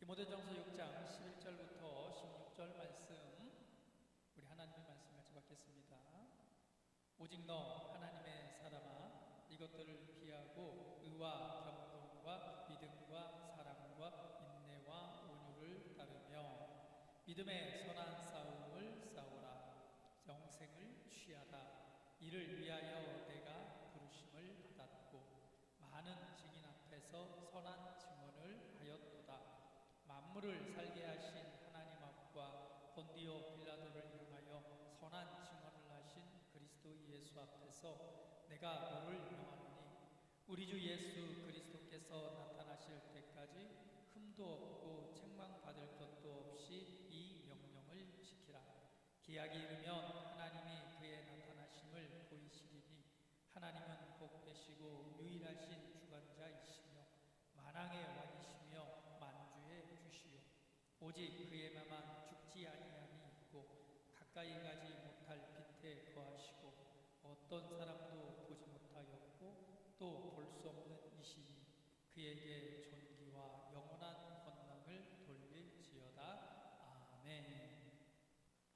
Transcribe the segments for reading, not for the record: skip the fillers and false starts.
디모데전서 6장 11절부터 16절 말씀, 우리 하나님의 말씀 같이 받겠습니다. 오직 너 하나님의 사람아, 이것들을 피하고 의와 경건과 믿음과 사랑과 인내와 온유를 따르며 믿음의 선한 싸움을 싸우라. 영생을 취하라. 이를 위하여 내가 부르심을 받았고 많은 증인 앞에서 선한 증언을 하였도다. 만물을 살게 하신 하나님 앞과 본디오 빌라도를 향하여 선한 증언을 하신 그리스도 예수 앞에서 내가 너를 명하노니, 우리 주 예수 그리스도께서 나타나실 때까지 흠도 없고 책망받을 것도 없이 이 명령을 지키라. 기약이 이르면 하나님이 그의 나타나심을 보이시리니, 하나님은 복되시고 유일하신 주관자이시며 만왕의 왕이시며 만주의 주시요 오직 그에만 죽지 아니함이 있고 가까이 가지 못할 빛에 거하시고 어떤 사람도 보지 못하였고 또 볼 수 없는 이시니 그에게 존귀와 영원한 권능을 돌릴지어다. 아멘.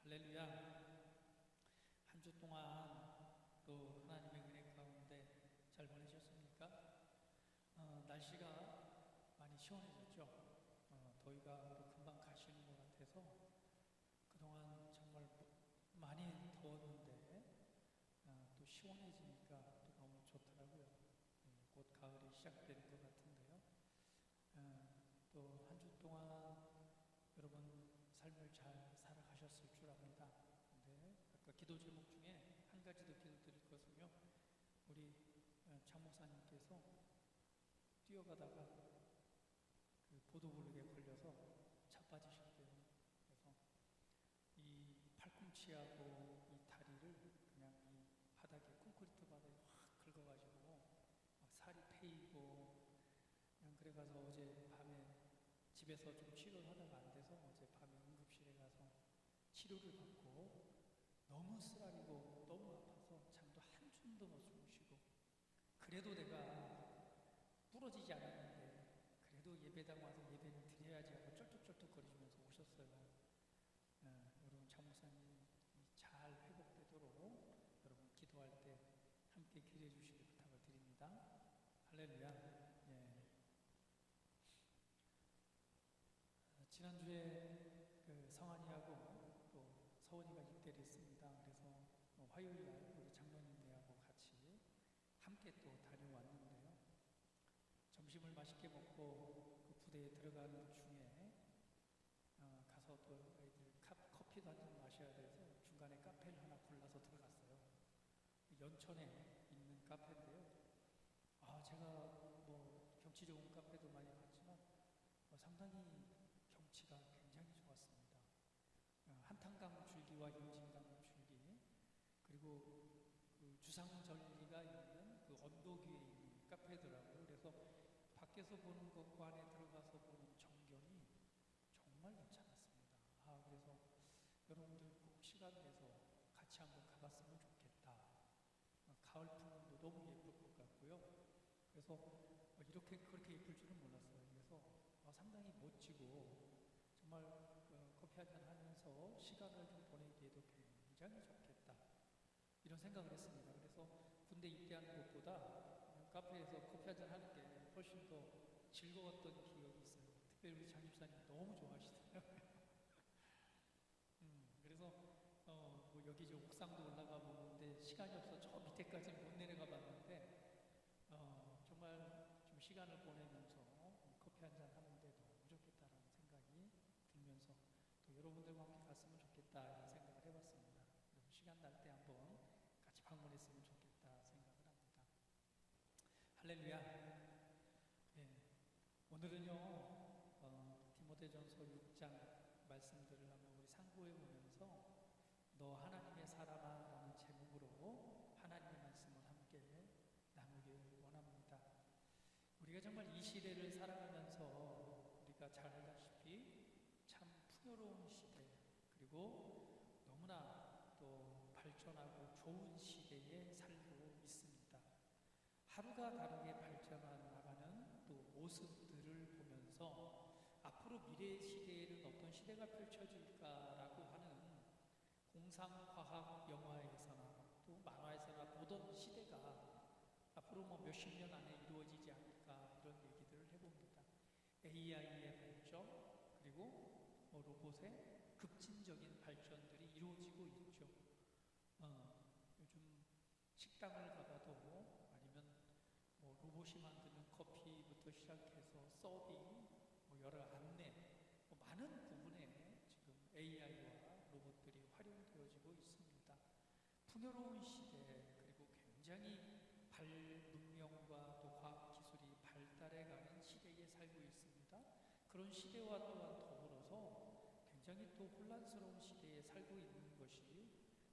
할렐루야. 한 주 동안 또 하나님의 은혜 가운데 잘 보내셨습니까? 날씨가 많이 시원해졌죠. 더위가 또 금방 가시는 것 같아서 그동안 정말 많이 더웠는데 또 시원해지니까 또 너무 좋더라고요. 곧 가을이 시작되는 것 같은데요. 또 한 주 동안 여러분 삶을 잘 살아가셨을 줄 압니다. 근데 아까 기도 제목 중에 한 가지 더 기도드릴 것은요, 우리 장 목사님께서 뛰어가다가 그 보도블록에 걸려서 자빠지셨대요. 그래서 이 팔꿈치하고 이 다리를 그냥 이 바닥에, 콘크리트 바닥에 확 긁어가지고 막 살이 패이고, 그냥 그래가서 어제 밤에 집에서 좀 치료를 하다가 안 돼서 어제 밤에 응급실에 가서 치료를 받고 너무 쓰라리고 너무 아파서 잠도 한숨도 못 주무시고, 그래도 내가 부러지지 않았는데 그래도 예배당 와서 예배는 드려야지 하고 쩔뚝쩔뚝 거리시면서 오셨어요. 여러분 장 목사님 잘 회복되도록 여러분 기도할 때 함께 기도해 주시길 부탁을 드립니다. 할렐루야. 예. 지난주에 그 성환이하고 또 서원이가 입대를 했습니다. 그래서 화요일날 우리 장로님네하고 같이 함께 또 다녀왔는데요. 점심을 맛있게 먹고 그 부대에 들어가는 중에 가서 또 아이들 커피도 한잔 마셔야 돼서 중간에 카페를 하나 골라서 들어갔어요. 연천에 있는 카페인데요. 제가 뭐 경치 좋은 카페도 많이 갔지만 상당히 경치가 굉장히 좋았습니다. 한탄강 줄기와 용진강 줄기, 그리고 그 주상절리가 있는 그 언덕 위에 있는 카페더라고요. 그래서 밖에서 보는 것과 안에 들어가서 보는 전경이 정말 괜찮았습니다. 그래서 여러분들 꼭 시간 내서 같이 한번 가봤으면 좋겠다. 가을 풍경도 너무 예쁠 것 같고요. 그래서 그렇게 예쁠 줄은 몰랐어요. 그래서 상당히 멋지고 정말 커피 한잔 하면서 시간을 좀 보내기에도 굉장히 좋겠다, 이런 생각을 했습니다. 그래서 군대 입대하는 것보다 카페에서 커피 한잔 하는 게 훨씬 더 즐거웠던 기억이 있어요. 특별히 우리 장 집사님 너무 좋아하시더라고요. 그래서 뭐 여기 저 옥상도 올라가 보는데 시간이 없어 저 밑에까지 못 내려가 봤는데 정말 좀 시간을 보내면서 커피 한잔 하는데 너무 좋겠다라는 생각이 들면서 또 여러분들과 함께 갔으면 좋겠다, 이런 생각을 해봤습니다. 시간 날 때 한번 같이 방문했으면 좋겠다 생각을 합니다. 할렐루야. 예. 오늘은요 디모데전서 6장 말씀들을 한번 우리 상고해 보면서 너 하나님의 사람아 라는 제목으로 하나님의 말씀을 함께 나누길 원합니다. 우리가 정말 이 시대를 살아가면서 우리가 잘 알다시피 참 풍요로운 시대, 그리고 너무나 또 발전하고 좋은 시대에 살고 있습니다. 하루가 다르게 발전해 나가는 또 모습들을 보면서 앞으로 앞으로 미래 시대에는 어떤 시대가 펼쳐질까라고 하는 공상과학 영화에서나 또 만화에서나 보던 시대가 앞으로 뭐 몇십 년 안에 이루어지지 않을까 이런 얘기들을 해봅니다. AI의 발전 그리고 뭐 로봇의 급진적인 발전들이 이루어지고 있죠. 요즘 식당을 가봐도 아니면 뭐 로봇이 만드는 커피부터 시작해서 서빙, 뭐 여러 안내, 뭐 많은 부분에 지금 AI와 로봇들이 활용되어지고 있습니다. 풍요로운 시대 그리고 굉장히 문명과 또 과학 기술이 발달해가는 시대에 살고 있습니다. 그런 시대와 또한 더불어서 굉장히 또 혼란스러운 시대에 살고 있는 것이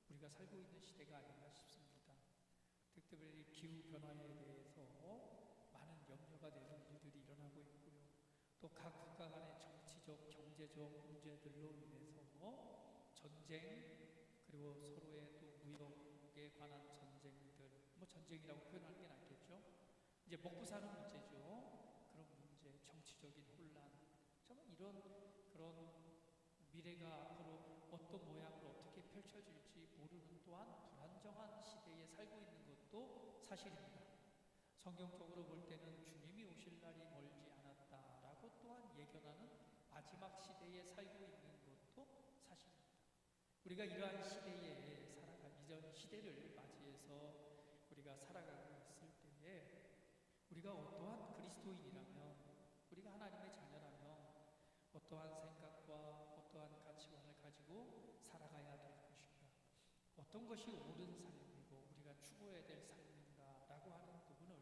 우리가 살고 있는 시대가 아닌가 싶습니다. 특별히 기후변화에 대해서 많은 염려가 되는 일들이 일어나고 있고요. 또 각 국가 간의 정치적, 경제적 문제들로 인해서 전쟁, 그리고 서로의 또 무역에 관한 전쟁들, 뭐 전쟁이라고 표현하는 게 낫겠죠. 이제 먹고 사는 문제죠. 그런 문제, 정치적인 혼란, 정말 이런 그런 미래가 앞으로 어떤 모양으로 어떻게 펼쳐질지 모르는 또한 불안정한 시대에 살고 있는 것도 사실입니다. 성경적으로 볼 때는 주님이 오실 날이 멀지 않았다라고 또한 예견하는 마지막 시대에 살고 있는 것도 사실입니다. 우리가 이러한 시대에 이전 시대를 맞이해서 우리가 살아가고 있을 때에 우리가 어떠한 그리스도인이라면, 우리가 하나님의 자녀라면 어떠한 생각과 어떠한 가치관을 가지고 살아가야 될 것인가, 어떤 것이 옳은 삶이고 우리가 추구해야 될 삶인가라고 하는 부분을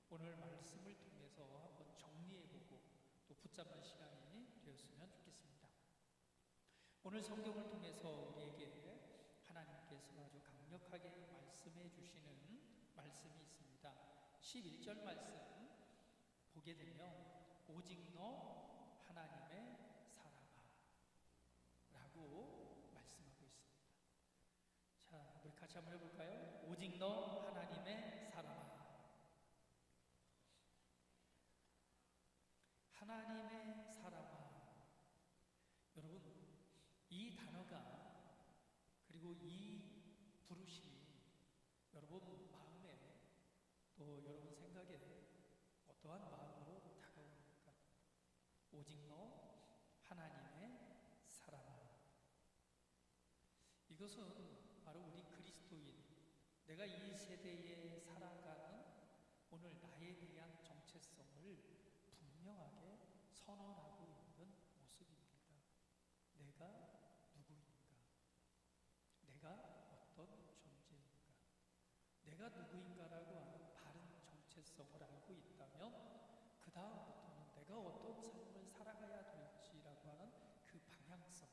오늘 말씀을 통해서 한번 정리해보고 또 붙잡는 시간이 되었으면 좋겠습니다. 오늘 성경을 통해서 우리에게 하나님께서 아주 강력하게 말씀해 주시는 말씀이 있습니다. 11절 말씀 보게 되면 오직 너 하나님의 사랑아 라고 말씀하고 있습니다. 자, 우리 같이 한번 해볼까요? 오직 너 하나님의 사랑아. 하나님의 사랑아. 여러분, 이 단어가 그리고 이 부르심이 여러분 마음에 또 여러분 생각에 어떠한 마음으로 다가옵니까? 오직 너 하나님의 사랑아. 이것은 바로 우리 그리스도인, 내가 이 세대에 살아가는 오늘 나에 대한 정체성을 분명하게 선언하고 있는 모습입니다. 내가 누구인가? 내가 어떤 존재인가? 내가 누구인가라고 하는 바른 정체성을 알고 있다면 그 다음부터는 내가 어떤 삶을 살아가야 될지라고 하는 그 방향성,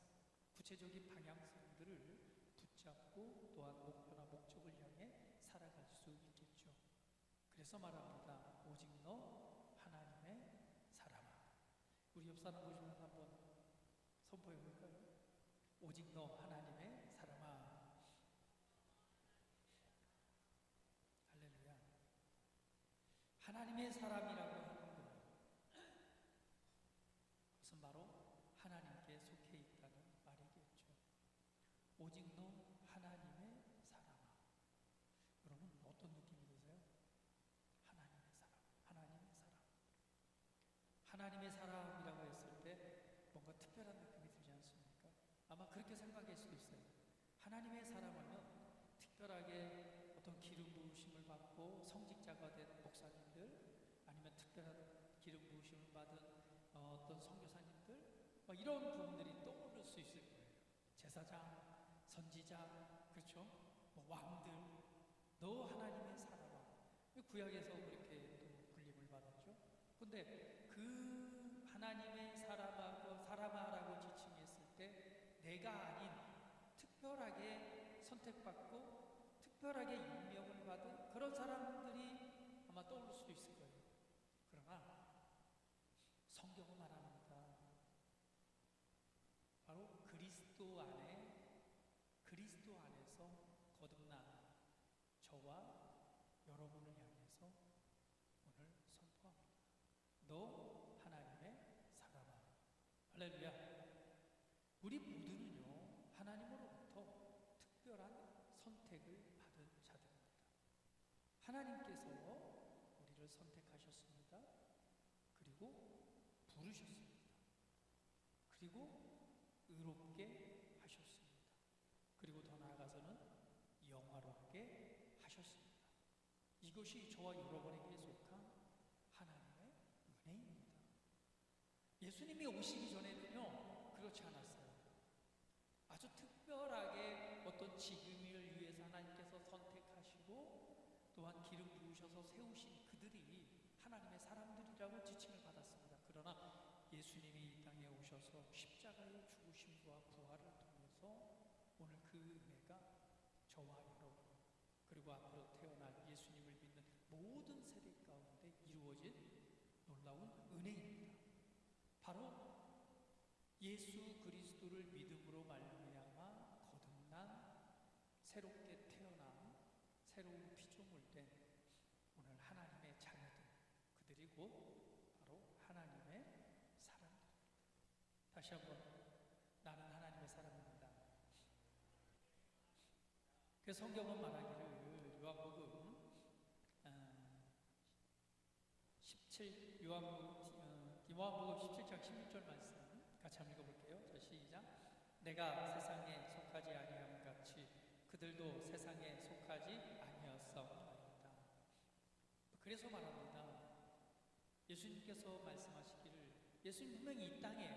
구체적인 방향성들을 붙잡고 또한 목표나 목적을 향해 살아갈 수 있겠죠. 그래서 말합니다. 오직 너 하나님의 사랑아. 우리 옆 사람 보시면서 한번 선포해 볼까요? 오직 너 하나님의 사랑아. 할렐루야. 하나님의 사람이라고 하는 것, 그것은 바로 하나님께 속해 있다는 말이겠죠. 오직 너 하나님의 사랑아. 여러분 어떤 느낌이 드세요? 하나님의 사람, 하나님의 사람. 하나님의 사람이라고 했을 때 뭔가 특별한 느낌이 들지 않습니까? 아마 그렇게 생각할 수도 있어요. 하나님의 사람하면 특별하게 어떤 기름 부으심을 받고 성직자가 된 목사님들, 아니면 특별한 기름 부으심을 받은 어떤 선교사님들, 이런 부분들이 떠오를 수 있을 거예요. 제사장, 선지자, 그렇죠? 왕들, 너 하나님의 사람아. 구약에서 그렇게 또 불림을 받았죠. 근데 그 하나님의 사람아라고 지칭했을 때 내가 아닌 특별하게 선택받고 특별하게 임명을 받은 그런 사람들이 아마 떠오를 수도 있을 거예요. 그러나 성경은 말합니다. 바로 그리스도 안에서 거듭난 저와 여러분을 향해서 오늘 선포합니다. 너 하나님의 사람아. 할렐루야. 우리 모두는요, 하나님으로부터 특별한 선택을 받은 자들입니다. 하나님께서 우리를 선택하셨습니다. 그리고 부르셨습니다. 그리고 의롭게 하셨습니다. 그리고 더 나아가서는 영화롭게 하셨습니다. 이것이 저와 여러분에게 속한 하나님의 은혜입니다. 예수님이 오시기 전에는요, 그렇지 않았어요. 아주 특별하게 어떤 직임을 위해서 하나님께서 선택하시고 또한 기름 부으셔서 세우신 그들이 하나님의 사람들이라고 지칭을 받았습니다. 그러나 예수님이 이 땅에 오셔서 십자가의 죽으심과 부활을 통해서 오늘 그 은혜가 저와 여러분 그리고 앞으로 태어날 예수님을 믿는 모든 세대 가운데 이루어진 놀라운 은혜입니다. 바로 예수 그리스도를 믿음으로 말미암아 거듭난 새롭게 태어난 새로운 피조물 된 오늘 하나님의 자녀들, 그들이 곧 바로 하나님의 사람들입니다. 다시 한번, 나는 하나님의 사람입니다. 그 성경은 말하기를 요한복음 17장 16절 말씀 같이 한번 읽어볼게요. 자, 시작. 내가 세상에 속하지 아니함 같이 그들도 세상에 속하지 아니었사옵나이다. 그래서 말합니다. 예수님께서 말씀하시기를, 예수님 분명히 이 땅에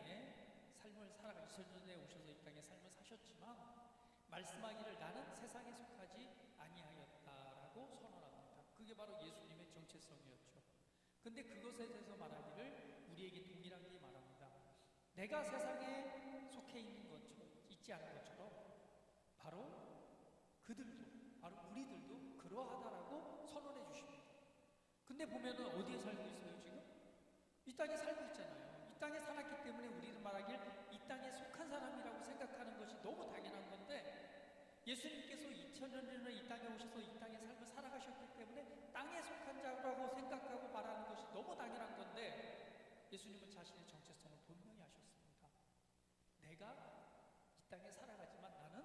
삶을 살아가 2000년에 오셔서 이 땅에 삶을 사셨지만 말씀하기를 나는 세상에 속하지 아니하였다라고 선언합니다. 그게 바로 예수님의 정체성이었죠. 근데 그것에 대해서 말하기를 우리에게 동일하게 말합니다. 내가 세상에 속해 있는 것처럼, 있지 않은 것처럼 바로 그들도, 바로 우리들도 그러하다라고 선언해 주십니다. 근데 보면은 어디에 살고 있어요 지금? 이 땅에 살고 있잖아요. 이 땅에 살았기 때문에 우리는 말하길 이 땅에 속한 사람이라고 생각하는 것이 너무 당연한 건데, 예수님께서 2000년 전에 이 땅에 오셔서 이 땅의 삶을 살아가셨기 때문에 땅에 속한 자라고 생각하고 말하는 것이 너무 당연한 건데, 예수님은 자신의 정체성을 분명히 하셨습니다. 내가 이 땅에 살아가지만 나는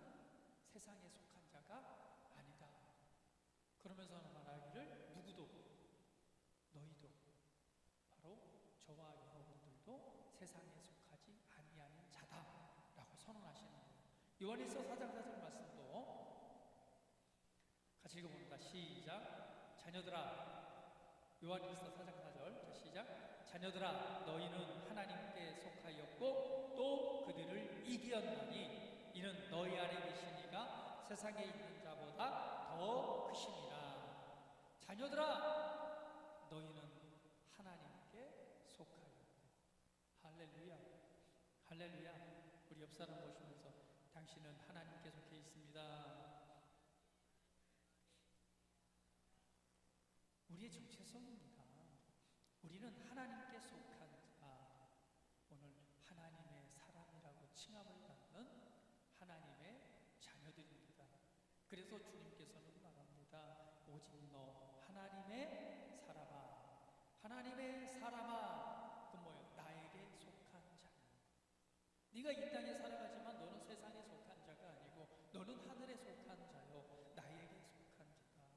세상에 속한 자가 아니다. 그러면서 말하기를 누구도, 너희도, 바로 저와 여러분들도 세상에 속하지 아니하는 자다라고 선언하시는 거예요. 요한일서 4장 4절 말씀도 같이 읽어봅니다. 시작. 자녀들아, 요한일서 4장 4절. 자, 시작. 자녀들아, 너희는 하나님께 속하였고 또 그들을 이기었나니 이는 너희 안에 계신 이가 세상에 있는 자보다 더 크심이라. 자녀들아, 너희는 하나님께 속하였고. 할렐루야, 할렐루야. 우리 옆 사람 보시면서 당신은 하나님께 속해 있습니다. 우리의 정체성입니다. 우리는 하나님께 속한 자, 오늘 하나님의 사람이라고 칭함을 받는 하나님의 자녀들입니다. 그래서 주님께서는 말합니다. 오직 너 하나님의 사람아, 하나님의 사람아, 그 뭐예요? 나에게 속한 자야. 네가 이 땅에 살아가지만 너는 세상에 속한 자가 아니고 너는 하늘에 속한 자요, 나에게 속한 자다.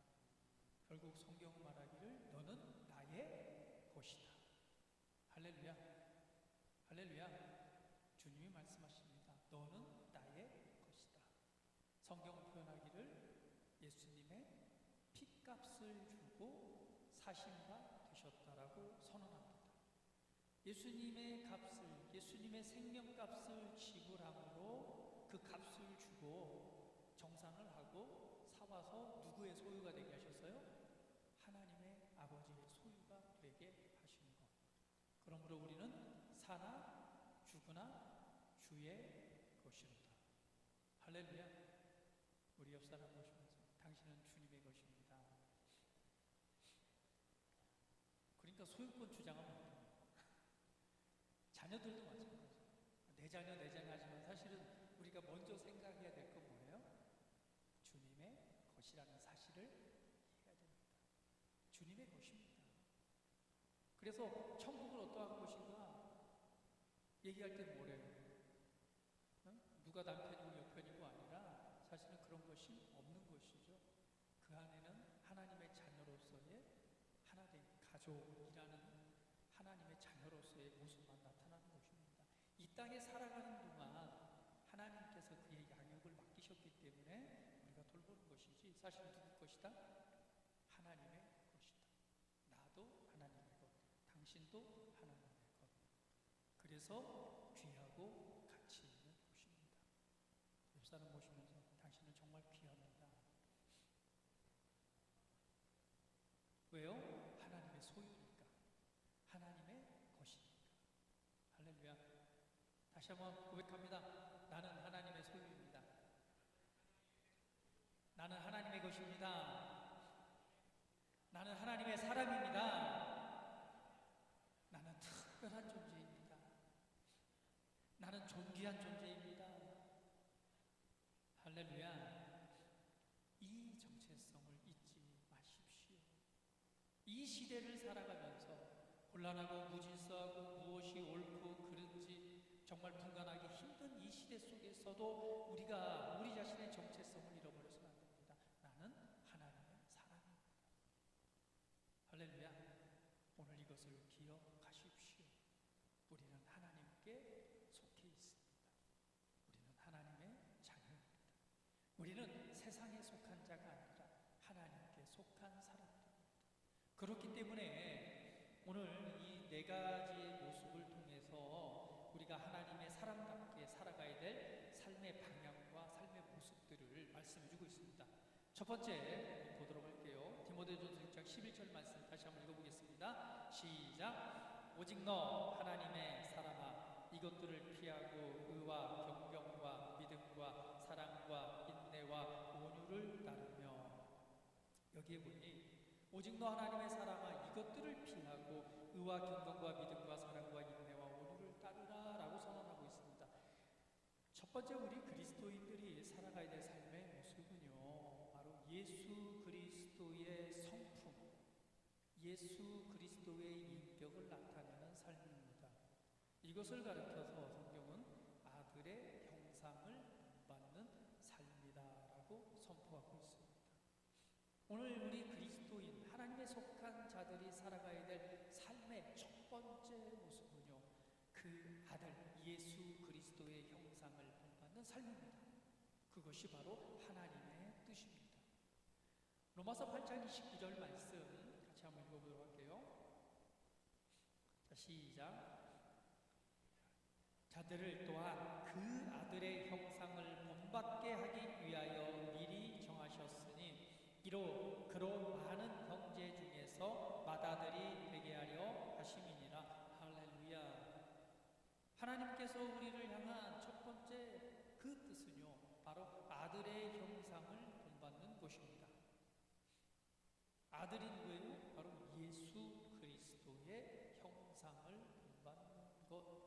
결국 성경은 말하기를 너는 나의 것이다. 할렐루야, 할렐루야. 주님이 말씀하십니다. 너는 나의 것이다. 성경은 표현하기를 예수님의 핏값을 주고 사신바 되셨다라고 선언합니다. 예수님의 값을, 예수님의 생명값을 지불함으로 그 값을 주고 정산을 하고 사와서 누구의 소유가 되게 하셨어요? 하나님의 아버지의 소유가 되게 하신 것. 그러므로 우리는 사나 죽으나 주의 것이로다. 할렐루야. 우리 옆 사람 보시면서 당신은 주님의 것입니다. 그러니까 소유권 주장하면 안 돼요. 자녀들도 마찬가지예요. 내 자녀 하지만 사실은 우리가 먼저 생각해야 될 건 뭐예요? 주님의 것이라는 사실을 이해해야 됩니다. 주님의 것입니다. 그래서 천국은 어떠한 곳인가? 얘기할 때 뭐래요? 누가 남편이고 여편이고 아니라 사실은 그런 것이 없는 것이죠. 그 안에는 하나님의 자녀로서의 하나된 가족이라는 하나님의 자녀로서의 모습만 나타나는 것입니다. 이 땅에 살아가는 동안 하나님께서 그의 양육을 맡기셨기 때문에 우리가 돌보는 것이지 사실 누구 것이다? 하나님의 것이다. 나도 하나님의 것, 당신도 하나님의 것. 그래서 귀하고 가치 있는 곳입니다. 옆 사람 보시면서 당신은 정말 귀합니다. 왜요? 하나님의 소유니까. 하나님의 것이니까. 할렐루야. 다시 한번 고백합니다. 나는 하나님의 소유입니다. 나는 하나님의 것입니다. 나는 하나님의 사람입니다. 나는 특별한 존재입니다. 나는 존귀한 존재입니다. 할렐루야. 이 정체성을 잊지 마십시오. 이 시대를 살아가면서 혼란하고 무질서하고 무엇이 옳고 그른지 정말 분간하기 힘든 이 시대 속에서도 우리가 우리 자신의 정체성을 잃어버려서는 안 됩니다. 나는 하나님의 사람입니다. 할렐루야. 오늘 이것을 기억하십시오. 우리는 하나님께 속해 있습니다. 우리는 하나님의 자녀입니다. 우리는 세상에 속한 자가 아니라 하나님께 속한 사람들입니다. 그렇기 때문에 오늘 이 네 가지의 모습을 통해서 우리가 하나님의 사람답게 살아가야 될 삶의 방향과 삶의 모습들을 말씀해 주고 있습니다. 첫 번째 보도록 할게요. 디모데전서 6장 11절 말씀 다시 한번 읽어보겠습니다. 시작. 오직 너 하나님의 사람아 이것들을 피하고 의와 경경과 믿음과 사랑과 인내와 온유를 따르며. 여기에 보니 오직 너 하나님의 사람아 이것들을 피하고 의와 경건과 믿음과 사랑과 인내와 온유를 따르라 라고 선언하고 있습니다. 첫 번째 우리 그리스도인들이 살아가야 될 삶의 모습은요 바로 예수 그리스도의 성품, 예수 그리스도의 인격을 나타내는 삶입니다. 이것을 가르쳐서 성경은 아들의 형상을 본받는 삶이다라고 선포하고 있습니다. 오늘 우리 그리스도인 하나님에 속한 자들이 살아가야 될 삶의 첫 번째 모습은요 그 아들 예수 그리스도의 형상을 본받는 삶입니다. 그것이 바로 하나님의 뜻입니다. 로마서 8장 29절 말씀 같이 한번 읽어보도록 할게요. 자, 시작. 자들을 또한 그 아들의 형상을 본받게 하기 위하여 미리 정하셨으니 이로 그로 많은 형제 중에서 맏아들이 되게 하려 하심이니라. 할렐루야. 하나님께서 우리를 향한 첫 번째 그 뜻은요 바로 아들의 형상을 본받는 것입니다. 아들이 누구예요? 바로 예수 그리스도의 형상을 본받는 것.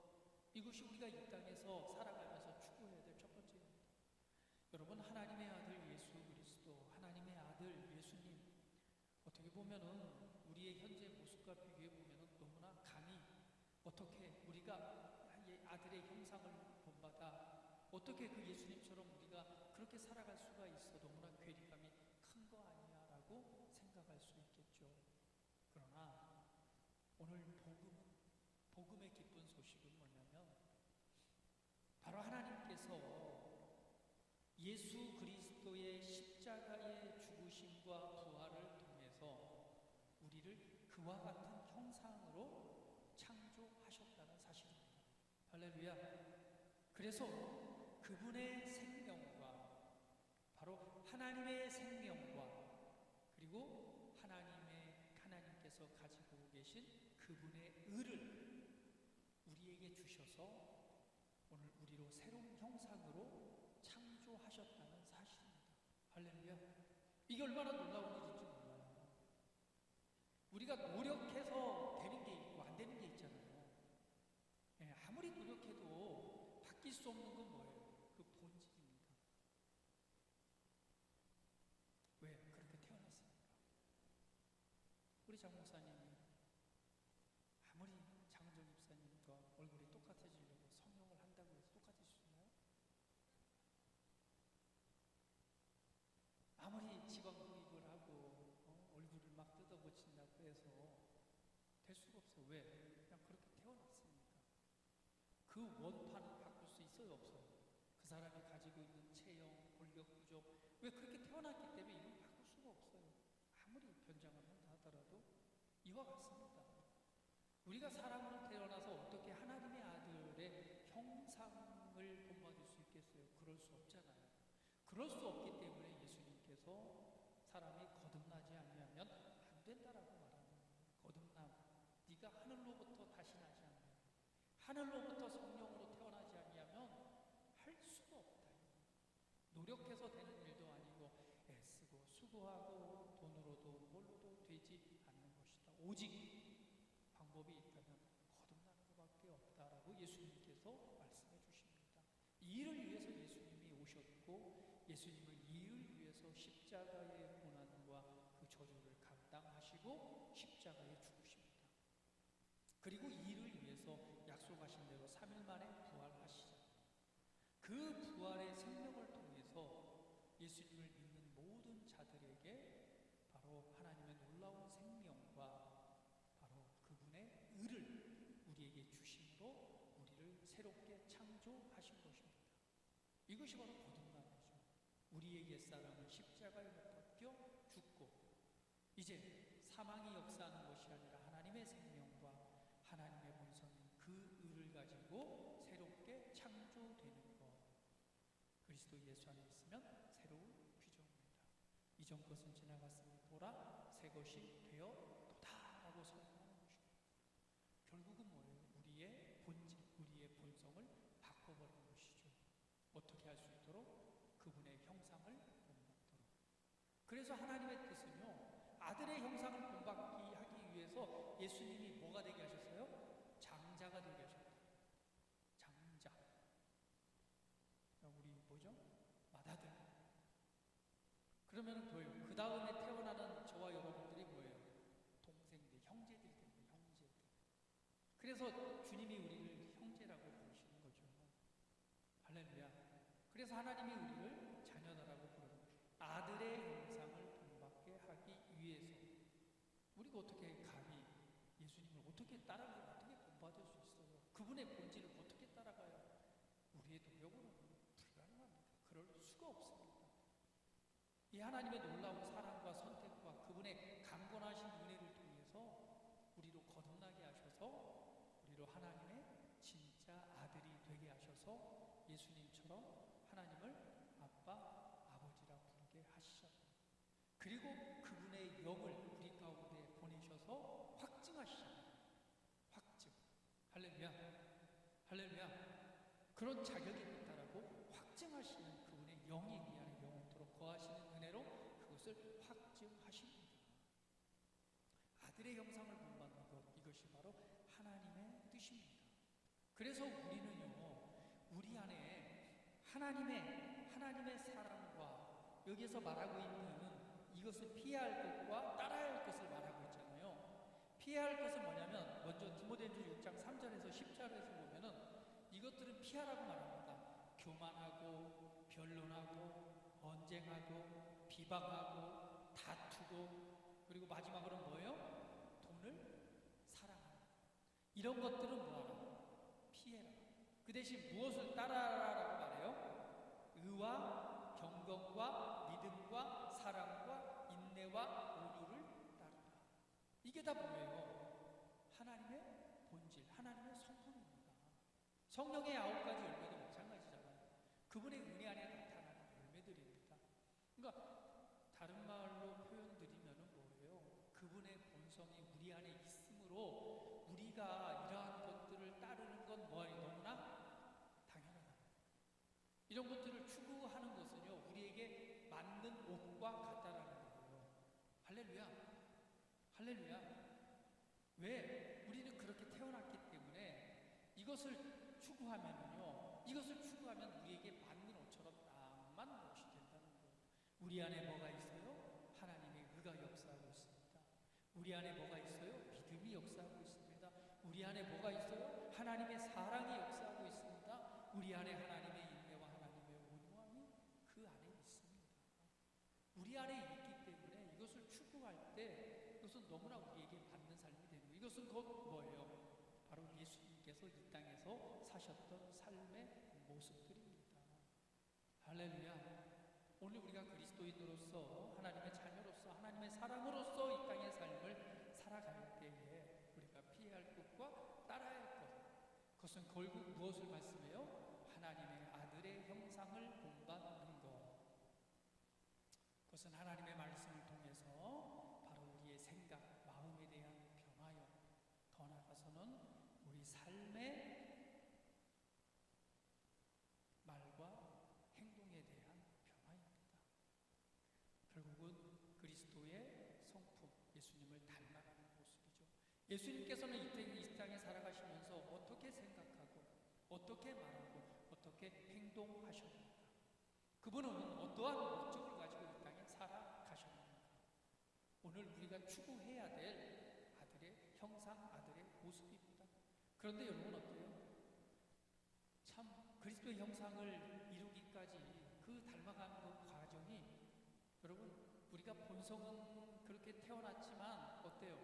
이것이 우리가 이 땅에서 살아가면서 추구해야 될 첫 번째입니다. 여러분, 하나님의 아들 예수 그리스도, 하나님의 아들 예수님, 어떻게 보면은 우리의 현재 모습과 비교해 보면은 너무나 감히 어떻게 우리가 아들의 형상을 본받아 어떻게 그 예수님처럼 우리가 그렇게 살아갈 수가 있어 너무나 괴리감이 큰 거 아니야 라고 생각할 수 있겠죠. 그러나 오늘 복음의 기쁜 소식은 뭐냐면 바로 하나님께서 예수 그리스도의 십자가의 죽으심과 부활을 통해서 우리를 그와 같은 형상으로 창조하셨다는 사실입니다. 할렐루야. 그래서 그분의 생명과 바로 하나님의 생명과 그리고 하나님께서 가지고 계신 그분의 의를 우리에게 주셔서 오늘 우리로 새로운 형상으로 창조하셨다는 사실입니다. 할렐루야. 이게 얼마나 놀라운 일인지 몰라요. 우리가 노력해서 되는 게 있고 안 되는 게 있잖아요. 아무리 노력해도 바뀔 수 없는 건 뭐예요? 그 본질입니다. 왜 그렇게 태어났습니까? 우리 장 목사님이 아무리 장정 집사님과 얼굴이 똑같아지려고 수가 없어요. 왜? 그냥 그렇게 태어났으니까. 그 원판을 바꿀 수 있어요, 없어요? 그 사람이 가지고 있는 체형, 골격 구조, 왜 그렇게 태어났기 때문에 이걸 바꿀 수가 없어요. 아무리 변장을 한다 하더라도 이와 같습니다. 우리가 사람으로 태어나서 어떻게 하나님의 아들의 형상을 본받을 수 있겠어요? 그럴 수 없잖아요. 그럴 수 없기 때문에 예수님께서 사람이 거듭나지 아니하면 안 된다라고 말하는 거예요. 거듭남, 네가 하늘로부터 다시 나지 않으면, 하늘로부터 성령으로 태어나지 아니하면 할 수가 없다. 노력해서 되는 일도 아니고 애쓰고 수고하고 돈으로도 뭘로도 되지 않는 것이다. 오직 방법이 있다면 거듭나는 것밖에 없다라고 예수님께서 말씀해 주십니다. 이 일을 위해서 예수님이 오셨고, 예수님은 이 일을 위해서 십자가의 고난과 그 저주를 감당하시고 십자가에 죽으십니다. 그리고 이 일을 위해서 약속하신 대로 3일 만에 부활하시잖아요. 그 부활의 생명을 통해서 예수님을 믿는 모든 자들에게 바로 하나님의 놀라운 생명과 바로 그분의 의를 우리에게 주심으로 우리를 새롭게 창조하신 것입니다. 이것이 바로 거듭남이죠. 우리의 옛사람은 십자가에 못 박혀 죽고 이제 사망이 역사하는 것이 아니라 하나님의 생명과 하나님의 본성인 그 의를 가지고 새롭게 창조되는 것. 그리스도 예수 안에 있으면 새로운 피조물이다. 이전 것은 지나갔으니 보라 새 것이 되었도다라고 선언하는 것입니다. 결국은 뭐예요? 우리의 본질, 우리의 본성을 바꿔버리는 것이죠. 어떻게 할 수 있도록? 그분의 형상을 본받도록. 그래서 하나님의 뜻은요, 아들의 형상을 본받기 하기 위해서 예수님이 뭐가 되게 하셨어요? 장자가 되게 하셨다. 장자. 우리 뭐죠? 맏아들. 그러면 뭐예요? 그 다음에 태어나는 저와 여러분들이 뭐예요? 동생들, 형제들이 됩니다. 형제들. 그래서 주님이 우리를 형제라고 부르시는 거죠. 할렐루야. 그래서 하나님이 우리를 자녀라고 부르는 아들의 형상을 본받게 하기 위해서 우리가 어떻게 감히 예수님을 어떻게 따라가고 어떻게 본받을 수 있어요? 그분의 본질을 어떻게 따라가요? 우리의 노력으로는 불가능합니다. 그럴 수가 없습니다. 이 하나님의 놀라운 사랑과 선택과 그분의 강권하신 은혜를 통해서 우리로 거듭나게 하셔서 우리로 하나님의 진짜 아들이 되게 하셔서 예수님처럼 하나님을 아빠, 아버지라 부르게 하시잖아요. 그리고 그분의 영을 우리 가운데 보내셔서 확증하시잖아요. 확증. 할렐루야. 할렐루야. 그런 자격이 있다라고 확증하시는 그분의 영이 이 안에 영원토록 거하시는 은혜로 그것을 확증하십니다. 아들의 형상을 본받는 것, 이것이 바로 하나님의 뜻입니다. 그래서 우리는요, 우리 안에 하나님의 사랑과 여기서 말하고 있는 이것을 피해야 할 것과 따라야 할 것을 말하고 있잖아요. 피해야 할 것은 뭐냐면, 먼저 디모데전서 6장 3절에서 10절에서 보면은 이것들은 피하라고 말합니다. 교만하고 변론하고 언쟁하고 비방하고 다투고, 그리고 마지막으로 뭐예요? 돈을 사랑하라. 이런 것들은 뭐하라? 피해라. 그 대신 무엇을 따라라라고 말해요? 의와 경건과 믿음과 사랑과 인내와 온유를 따르라. 이게 다 뭐예요? 하나님의 본질, 하나님의 성품입니다. 성령의 9가지 열매도 마찬가지잖아요. 그분의 은혜 안에 나타나는 열매들입니다. 그러니까 다른 말로 표현드리면 뭐예요? 그분의 본성이 우리 안에 있으므로 우리가 이러한 것들을 따르는 건 뭐예요? 너무나 당연하다. 이런 것들을 추구하는 것은요, 우리에게 맞는 옷과 같다라는 거예요. 할렐루야. 할렐루야. 왜? 우리는 그렇게 태어났기 때문에 이것을 추구하면요, 이것을 추구하면 우리에게 맞는 옷처럼 낭만 옷이 된다는 거예요. 우리 안에 뭐가 있어요? 하나님의 의가 역사하고 있습니다. 우리 안에 뭐가 있어요? 믿음이 역사하고 있습니다. 우리 안에 뭐가 있어요? 하나님의 사랑이 역사하고 있습니다. 우리 안에 하나님의 인내와 하나님의 온유함이 그 안에 있습니다. 우리 안에 있기 때문에 이것을 추구할 때 이것은 너무나 우리에게 맞는 삶이 되는 거예요. 이것은 곧 뭐예요? 바로 예수님께서 이 땅에서 사셨던 삶의 모습들입니다. 할렐루야. 오늘 우리가 그리스도인으로서 하나님의 자녀로서 하나님의 사람으로서 이 땅의 삶을 살아갈 때에 우리가 피해야 할 것과 따라야 할 것, 그것은 결국 무엇을 말씀해요? 하나님의 아들의 형상을 본받는 것. 그것은 하나님의 말씀을 통해서 바로 우리의 생각, 마음에 대한 변화요, 더 나아가서는 우리 삶의 말과 행동에 대한 변화입니다. 결국은 그리스도의 성품, 예수님을 닮아가는 모습이죠. 예수님께서는 이 땅에 살아가시면서 어떻게 생각하고 어떻게 말하고 어떻게 행동하셨는가? 그분은 어떠한 목적을 가지고 이 땅에 살아가셨는가? 오늘 우리가 추구해야 될 아들의 형상, 아들의 모습입니다. 그런데 여러분 어때요? 참 그리스도의 형상을 이루기까지 그 닮아가는 그 과정이, 여러분 우리가 본성은 그렇게 태어났지만 어때요?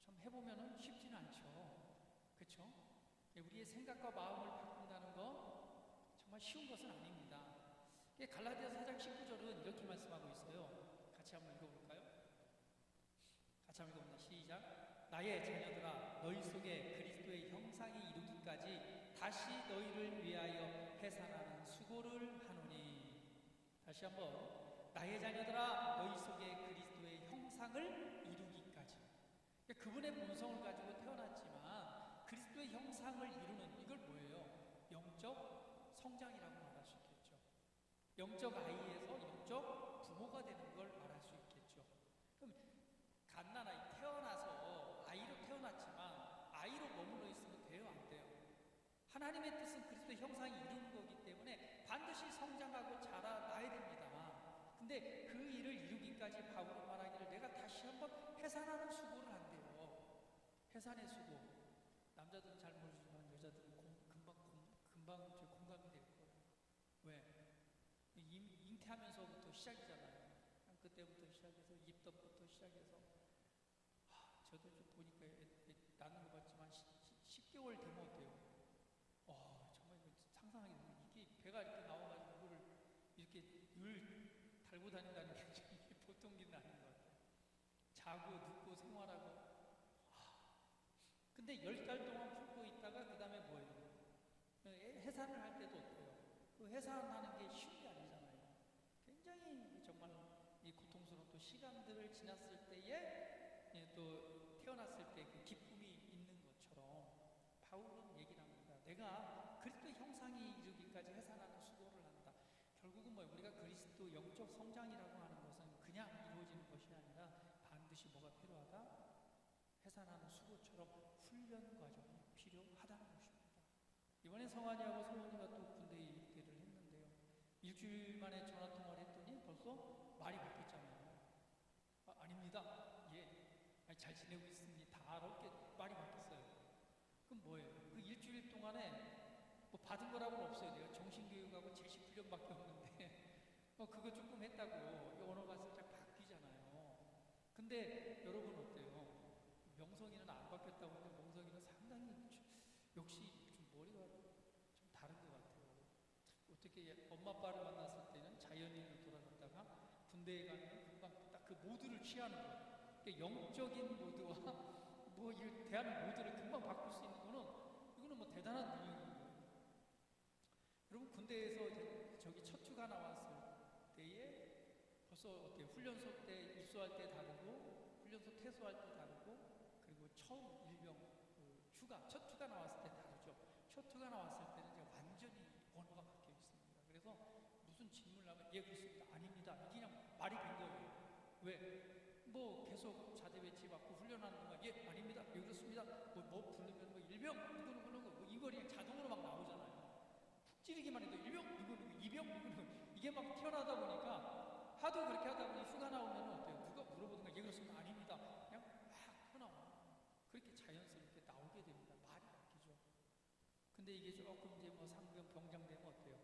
참 해보면은 쉽지는 않죠. 그렇죠? 우리의 생각과 마음을 바꾼다는 거 정말 쉬운 것은 아닙니다. 갈라디아서 4장 19절은 이렇게 말씀하고 있어요. 같이 한번 읽어볼까요? 같이 한번 읽어봅니다. 시작. 나의 자녀들아, 너희 속에 그리스도의 형상이 이루기까지 다시 너희를 위하여 해산하는 수고를 하노니. 다시 한번. 나의 자녀들아, 너희 속에 그리스도의 형상을 이루기까지. 그분의 본성을 가지고 태어났지만 그리스도의 형상을 이루는, 이걸 뭐예요? 영적 성장이라고 말할 수 있겠죠. 영적 아이에서 영적 부모가 되는 걸 말할 수 있겠죠. 그럼 갓난아이, 태어나서 아이로 태어났지만 아이로 머물러 있으면 돼요, 안 돼요? 하나님의 뜻은 그리스도의 형상이 이루는 거기 때문에 반드시 성장하고 자라나야 됩니다. 근데 그 일을 이루기까지 바울은 말하기를 내가 다시 한번 해산하는 수고를 한대요. 해산의 수고. 남자들은 잘 모르지만 여자들은 금방 공감이 될 거예요. 왜? 잉태하면서부터 시작이잖아요. 그때부터 시작해서 입덧부터 시작해서, 저도 좀 보니까 낳는 거 봤지만 10개월 되면 어때요? 정말 상상하기 힘들어요. 이게 배가 이렇게 나와가지고 이거를 이렇게 늘 달고 다닌다는 게 이게 보통 일은 아닌 것 같아요. 자고 눕고 생활하고. 근데 10달 동안 품고 있다가 그 다음에 뭐예요? 해산을 할 때도 어때요? 그 해산하는 게 쉬운 게 아니잖아요. 굉장히 정말 이 고통스러운 또 시간들을 지났을 때에 또 태어났을 때 그 기쁨이 있는 것처럼 바울은 얘기를 합니다. 내가 그리스도의 형상이 이루기까지 해산하는 수고를 한다. 결국은 뭐예요? 우리가 그리스도 영적 성장이라고 하는 것은 그냥 이루어지는 것이 아니라 반드시 뭐가 필요하다? 해산하는 수고처럼 훈련 과정이 필요하다는 것입니다. 이번에 성환이하고 소원이가 또 군대 입대를 했는데요. 일주일 만에 전화 통화를 했더니 벌써 말이 바뀌었잖아요. 아닙니다. 예, 잘 지내고 있습니다. 이렇게 말이 바뀌었어요. 그럼 뭐예요? 그 일주일 동안에 뭐 받은 거라고는 없어요. 내가 정신교육하고 제식훈련밖에 없는데 그거 조금 했다고 언어가 살짝 바뀌잖아요. 근데 여러분 어때요? 명성이는 안 바뀌었다고 하는데 명성이는 상당히 역시 좀 머리가 좀 다른 것 같아요. 어떻게 엄마 아빠를 만났을 때는 자연인으로 돌아갔다가 군대에 가면 금방 딱 그 모드를 취하는 거예요. 그러니까 영적인 모드와 뭐 이 대하는 모드를 금방 바꿀 수 있는 거는, 이거는 뭐 대단한 능력이에요. 여러분 군대에서 저기 첫 휴가 나왔을 때에 벌써 어때요? 훈련소 때 입소할 때 다르고 훈련소 퇴소할 때 다르고, 그리고 처음 일병 휴가, 첫 휴가 나왔을 때 다르죠. 첫 휴가 나왔을 때는 이제 완전히 언어가 바뀌어 있습니다. 그래서 무슨 질문을 하면 예 그렇습니다, 아닙니다, 이게 그냥 말이 된 거예요. 왜? 뭐 계속 자대 배치 받고 훈련하는 동안 예 아닙니다, 예 그렇습니다, 뭐 부르면 뭐 일병 누구누구 뭐 이거 그냥 자동으로 막 나오잖아요. 푹 찌르기만 해도 일병 누구누구, 이병 누구누구, 이게 막 튀어나오다 보니까 하도 그렇게 하다 보니 휴가 나오면 어때요? 누가 물어보는 거야. 예 그렇습니다, 아닙니다, 그냥 막 튀어나와. 그렇게 자연스럽게 나오게 됩니다. 말이 바뀌죠. 근데 이게 조금 이제 뭐 상병 병장 되면 어때요?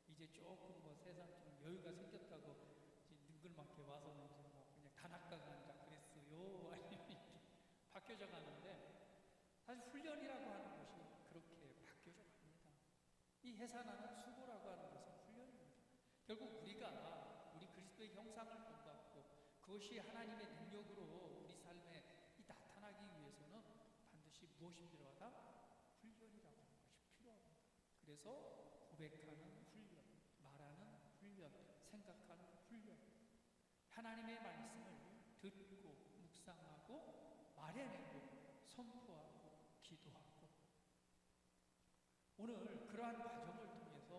이제 조금 뭐 세상 좀 여유가 생겼다고 이제 능글맞게 와서는 이제 뭐 그냥 단학가가 아니라 그랬어요. 아니면 이렇게 바뀌어져 가는데 사실 훈련이라고 하는 것이 그렇게 바뀌어져 갑니다. 이 해산하는 수고라고 하는 것은 훈련입니다. 결국 우리 그리스도의 형상을 본받고 그것이 하나님의 능력으로 우리 삶에 나타나기 위해서는 반드시 무엇이 필요하다? 훈련이라고 하는 것이 필요합니다. 그래서 고백하는 훈련, 말하는 훈련, 생각하는 훈련, 하나님의 말씀을 듣고 묵상하고 말해내고 선포하고 기도하고, 오늘 그러한 과정을 통해서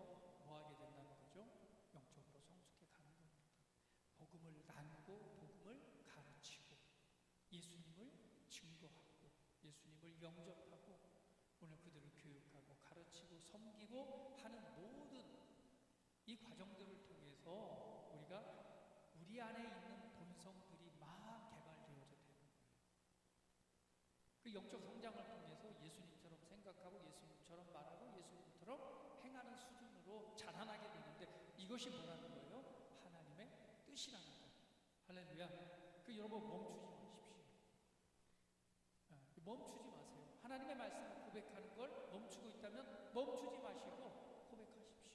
뭐 하게 된다는 거죠? 영적으로 성숙해 가는 겁니다. 복음을 나누고 복음을 가르치고 예수님을 증거하고 예수님을 영접하고 오늘 그들을 교육하고 가르치고 섬기고 하는 모든 이 과정들을 통해서 우리가 우리 안에 있는 본성들이 막 개발되어져 되는 거예요. 그 영적 성장을 통해서 예수님처럼 생각하고 예수님처럼 말하고 예수님처럼 행하는 수준으로 자라나게 되는데, 이것이 뭐라는 거예요? 하나님의 뜻이라는 거예요. 할렐루야. 여러분 멈추지 마십시오. 멈추지 마세요. 하나님의 말씀을 고백하는 걸 멈추고 있다면 멈추지 마시고 고백하십시오.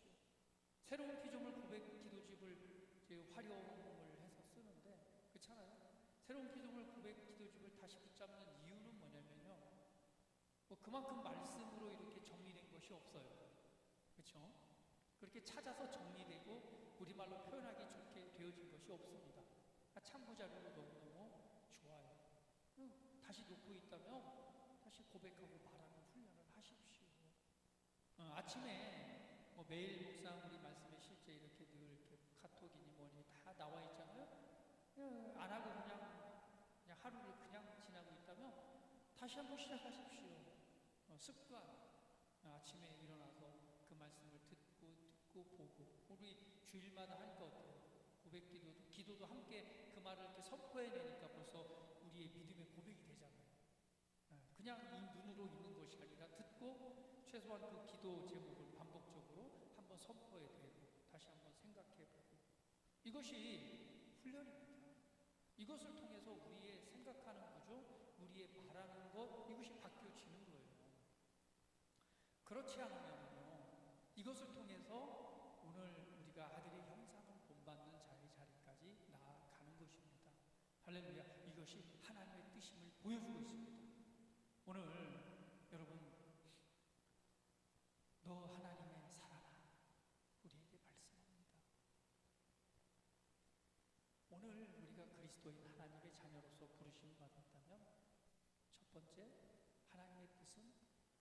새로운 피조물 고백 기도집을 활용을 해서 쓰는데, 그렇잖아요. 새로운 피조물 고백 기도집을 다시 붙잡는 이유는 뭐냐면요, 그만큼 말씀으로 이렇게 정리된 것이 없어요. 그렇죠? 그렇게 찾아서 정리되고 우리말로 표현하기 좋게 되어진 것이 없습니다. 참고 자료로 너무너무 좋아요. 다시 놓고 있다면 다시 고백하고 말하는 훈련을 하십시오. 아침에 매일 묵상 우리 말씀에 실제 이렇게 늘 이렇게 카톡이니 뭐니 다 나와 있잖아요. 안 하고 그냥 하루를 그냥 지나고 있다면 다시 한번 시작하십시오. 습관. 아침에 일어나서 그 말씀을 듣고 보고, 우리 주일마다 하니까 어때요? 고백 기도도 함께 그 말을 이렇게 선포해내니까 벌써 우리의 믿음의 고백이 되잖아요. 그냥 이 눈으로 있는 것이 아니라 듣고 최소한 그 기도 제목을 반복적으로 한번 선포해야 되고 다시 한번 생각해보고, 이것이 훈련입니다. 이것을 통해서 우리의 생각하는 구조, 우리의 말하는 것, 이것이 바뀌어지는 거예요. 그렇지 않으면요, 이것을 통해서 오늘 우리가 아들의 형상을 본받는 자리까지 나아가는 것입니다. 할렐루야. 이것이 하나님의 뜻임을 보여주고 있습니다. 오늘 여러분, 너 하나님의 사랑아, 우리에게 말씀합니다. 오늘 우리가 그리스도인 하나님의 자녀로서 부르심을 받았다면 첫 번째, 하나님의 뜻은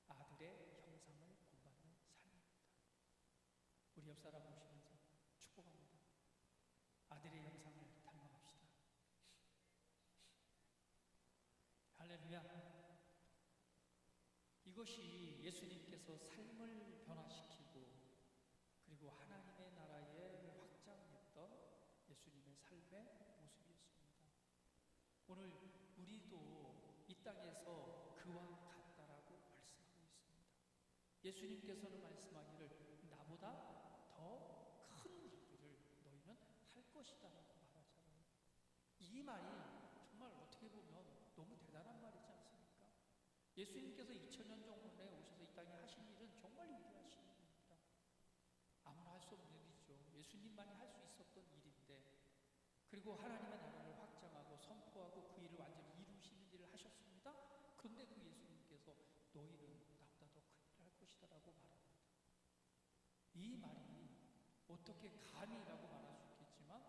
아들의 형상을 본받는 삶입니다. 우리 옆 사람 보시면서 축복합니다. 아들의 형상을 닮아갑시다. 할렐루야. 이것이 예수님께서 삶을 변화시키고 그리고 하나님의 나라의 확장했던 예수님의 삶의 모습이었습니다. 오늘 우리도 이 땅에서 그와 같다라고 말씀하고 있습니다. 예수님께서는 말씀하기를 나보다 더 큰 일들을 너희는 할 것이다라고 말하잖아요. 이 말이 정말 어떻게 보면 너무 대단한 말이지 않습니까? 예수님께서 2000년 전에 오셔서 이 땅에 하신 일은 정말 위대하신 일입니다. 아무나 할 수 없는 일이죠. 예수님만이 할 수 있었던 일인데, 그리고 하나님의 나라를 확장하고 선포하고 그 일을 완전히 이루시는 일을 하셨습니다. 그런데 그 예수님께서 너희는 나보다 더 큰 일을 할 것이다라고 말합니다. 이 말이 어떻게 감히라고 말할 수 있겠지만,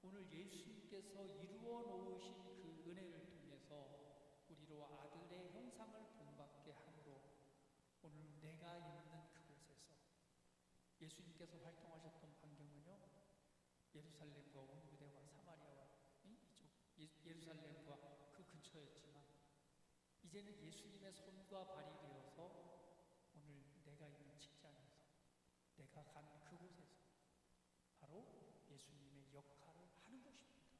오늘 예수님께서 이루어 놓으신 그 은혜를 통해서 우리로 아들의 형상을 본받게 함으로 오늘 내가 있는 그곳에서, 예수님께서 활동하셨던 반경은요, 예루살렘과 온 유대와 사마리아와 이쪽 예루살렘과 그 근처였지만, 이제는 예수님의 손과 발이 되어서 오늘 내가 있는 직장에서, 내가 간 그곳에서 바로 예수님의 역할을 하는 것입니다.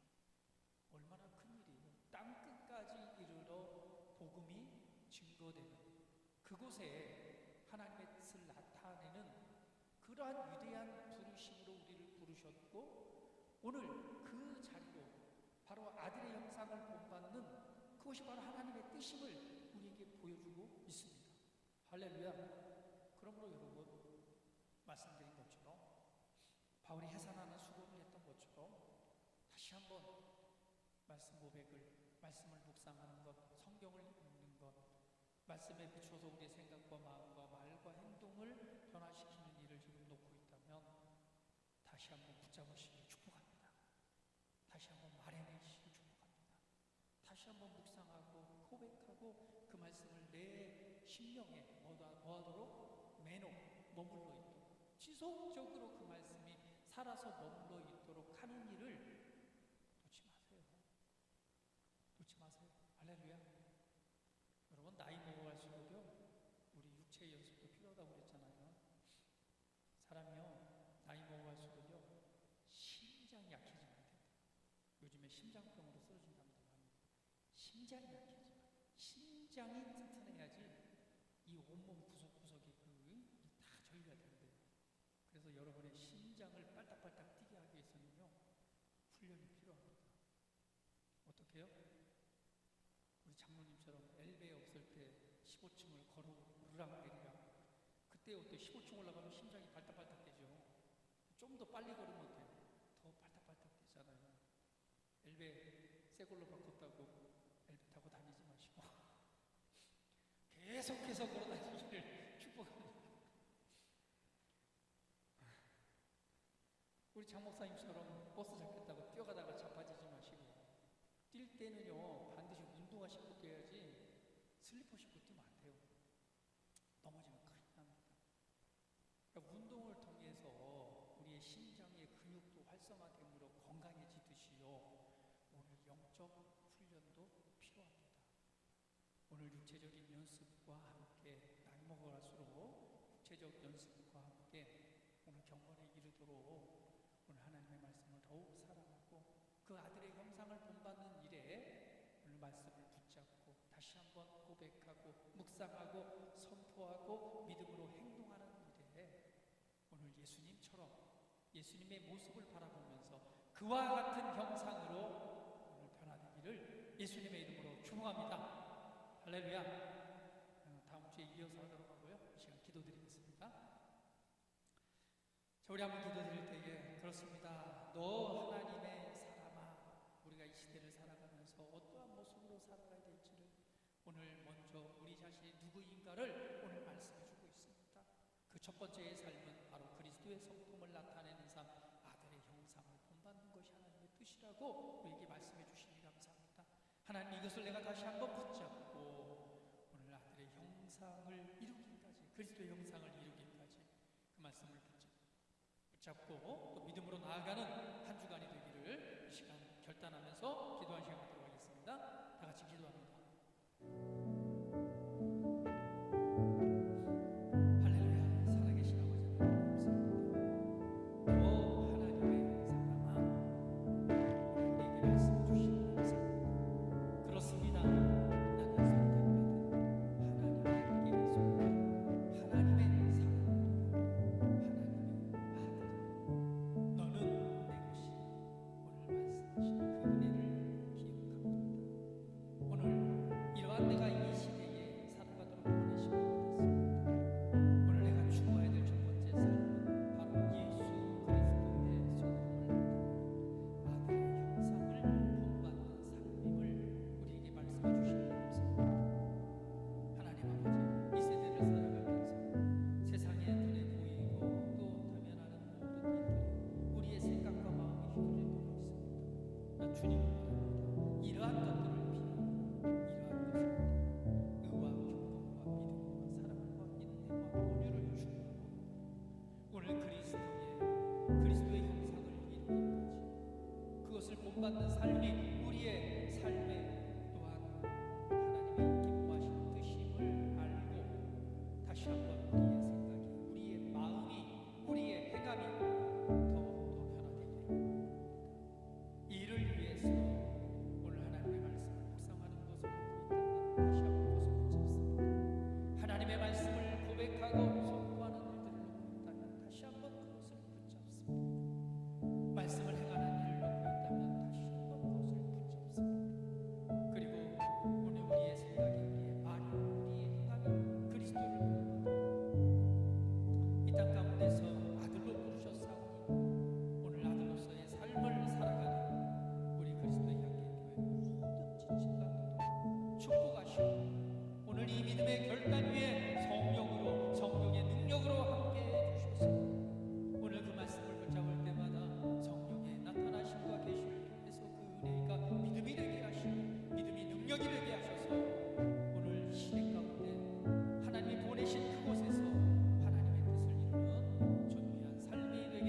얼마나 큰 일이에요. 땅끝까지 이르러 복음이 증거되는 그곳에 하나님의 뜻을 나타내는 그러한 위대한 부르심으로 우리를 부르셨고, 오늘 그 자리로 바로 아들의 형상을 본받는 그것이 바로 하나님의 뜻임을 우리에게 보여주고 있습니다. 할렐루야. 그러므로 여러분, 말씀드린 것처럼 바울이 해산하는 수고를 했던 것처럼 다시 한번 말씀 고백을, 말씀을 묵상하는 것, 성경을 읽는 것, 말씀에 비춰서 우리의 생각과 마음과 말과 행동을 변화시키는 일을 지금 놓고 있다면 다시 한번 붙잡으시길 축복합니다. 다시 한번 말해내시길 축복합니다. 다시 한번 묵상하고 고백하고 그 말씀을 내 심령에 뭐하도록 머물러 있도록, 지속적으로 그 말씀이 살아서 머물러 있도록 하는 일을 놓지 마세요. 놓지 마세요. 할렐루야. 여러분, 나이 먹어갈수록요, 우리 육체 연습도 필요하다고 그랬잖아요. 사람이요, 나이 먹어갈수록요, 심장이 약해지면 안 돼요. 요즘에 심장병으로 쓰러진답니다. 심장이 약해지면, 심장이 튼튼해야지 이 온몸 구석구석이 다 전리가 된대요. 그래서 여러분의 심장을 빨딱빨딱 뛰게 하기 위해서는요, 훈련이 필요합니다. 어떻게요? 우리 장로님처럼 엘베 없을 때 15층을 걸어오르락내리락, 그때 어때? 15층 올라가면 심장이 발딱발딱 뛰죠. 좀 더 빨리 걸으면 어때요? 더 발딱발딱 뛰잖아요. 엘베 새 걸로 바꿨다고 엘베 타고 다니지 마시고 계속해서 걸어다니기를 축복합니다. 우리 장 목사님처럼 버스 잡겠다고 뛰어가다가 자빠지지 마시고, 뛸 때는요 반드시 운동화 신고 뛰어야지 슬리퍼 신고 뛰면 안 돼요. 넘어지면 큰일 납니다. 그러니까 운동을 통해서 우리의 심장의 근육도 활성화됨으로 건강해지듯이요, 오늘 영적 훈련도 필요합니다. 오늘 육체적인 연습과 함께, 나이 먹어갈수록 육체적 연습과 함께 오늘 경건에 이르도록 오늘 하나님의 말씀을 더욱 사랑하고 그 아들의 형상을 본받는 일에 오늘 말씀을 붙잡고 다시 한번 고백하고 묵상하고 선포하고 믿음으로 행동하는 일에 오늘 예수님처럼 예수님의 모습을 바라보면서 그와 같은 형상으로 오늘 변화되기를 예수님의 이름으로 축복합니다. 할렐루야. 다음 주에 이어서 하도록 하고요, 이 시간 기도드리겠습니다. 자, 우리 한번 기도드릴 때에, 그렇습니다. 너 하나님의 사람아, 우리가 이 시대를 살아가면서 어떠한 모습으로 살아가야 될지를 오늘 먼저 우리 자신이 누구인가를 오늘 말씀해주고 있습니다. 그 첫 번째의 삶은 바로 그리스도의 성품을 나타내는 삶, 아들의 형상을 본받는 것이 하나님의 뜻이라고 우리에게 말씀해 주시니 감사합니다. 하나님, 이것을 내가 다시 한번 붙잡고 오늘 아들의 형상을 이루기까지, 그리스도의 형상을 이루기까지 그 말씀을 붙잡고 또 믿음으로 나아가는 한 주간이 되기를 이 시간 결단하면서 기도한 시간 갖도록 하겠습니다. 다 같이 기도합니다. 오늘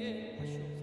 되게 하시옵소서.